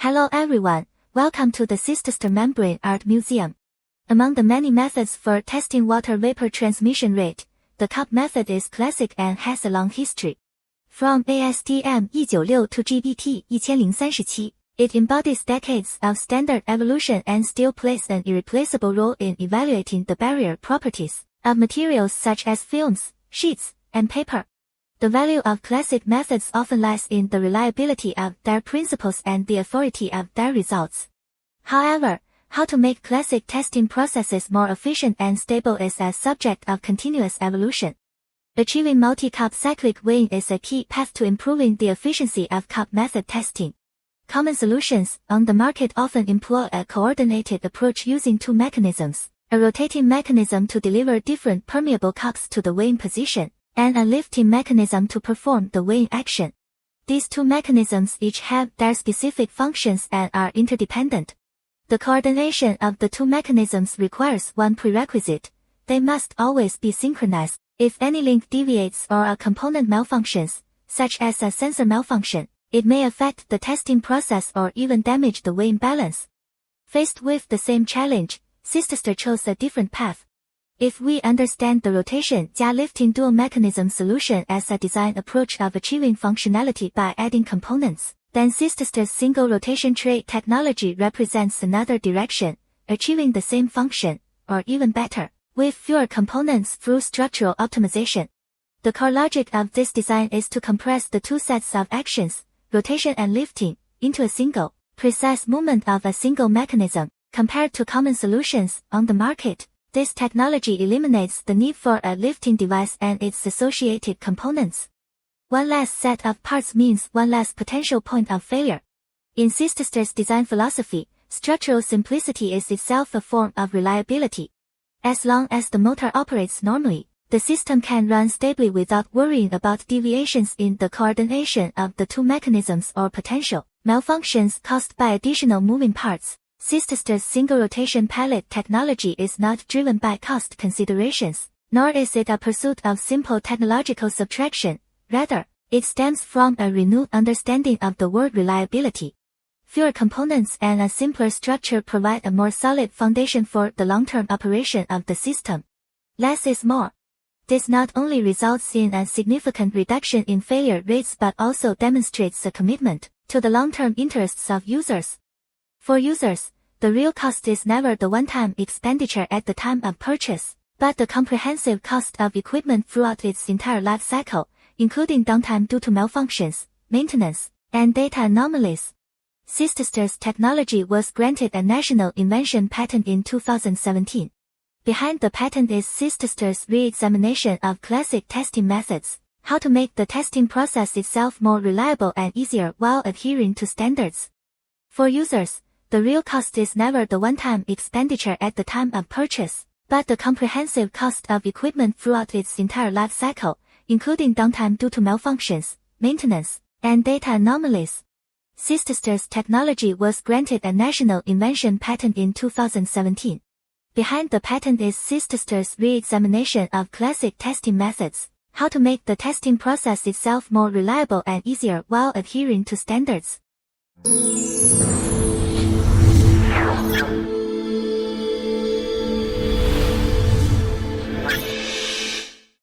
Hello everyone, welcome to the Sister Membrane Art Museum. Among the many methods for testing water vapor transmission rate, the cup method is classic and has a long history. From ASTM E 96 to GBT 1037, it embodies decades of standard evolution and still plays an irreplaceable role in evaluating the barrier properties of materials such as films, sheets, and paper. The value of classic methods often lies in the reliability of their principles and the authority of their results. However, how to make classic testing processes more efficient and stable is a subject of continuous evolution. Achieving multi-cup cyclic weighing is a key path to improving the efficiency of cup method testing. Common solutions on the market often employ a coordinated approach using two mechanisms, a rotating mechanism to deliver different permeable cups to the weighing position, and a lifting mechanism to perform the weighing action. These two mechanisms each have their specific functions and are interdependent. The coordination of the two mechanisms requires one prerequisite: they must always be synchronized. If any link deviates or a component malfunctions, such as a sensor malfunction, it may affect the testing process or even damage the weighing balance. Faced with the same challenge, Sister chose a different path. If we understand the rotation + lifting dual mechanism solution as a design approach of achieving functionality by adding components, then Sister's single rotation tray technology represents another direction, achieving the same function, or even better, with fewer components through structural optimization. The core logic of this design is to compress the two sets of actions, rotation and lifting, into a single, precise movement of a single mechanism. Compared to common solutions on the market, this technology eliminates the need for a lifting device and its associated components. One less set of parts means one less potential point of failure. In Sister's design philosophy, structural simplicity is itself a form of reliability. As long as the motor operates normally, the system can run stably without worrying about deviations in the coordination of the two mechanisms or potential malfunctions caused by additional moving parts. Sister's single rotation pallet technology is not driven by cost considerations, nor is it a pursuit of simple technological subtraction. Rather, it stems from a renewed understanding of the word reliability. Fewer components and a simpler structure provide a more solid foundation for the long-term operation of the system. Less is more. This not only results in a significant reduction in failure rates but also demonstrates a commitment to the long-term interests of users. For users, the real cost is never the one-time expenditure at the time of purchase, but the comprehensive cost of equipment throughout its entire life cycle, including downtime due to malfunctions, maintenance, and data anomalies. Sister's technology was granted a national invention patent in 2017. Behind the patent is Sister's re-examination of classic testing methods, how to make the testing process itself more reliable and easier while adhering to standards. For users, the real cost is never the one-time expenditure at the time of purchase, but the comprehensive cost of equipment throughout its entire life cycle, including downtime due to malfunctions, maintenance, and data anomalies. Sister's technology was granted a national invention patent in 2017. Behind the patent is Sister's re-examination of classic testing methods, how to make the testing process itself more reliable and easier while adhering to standards.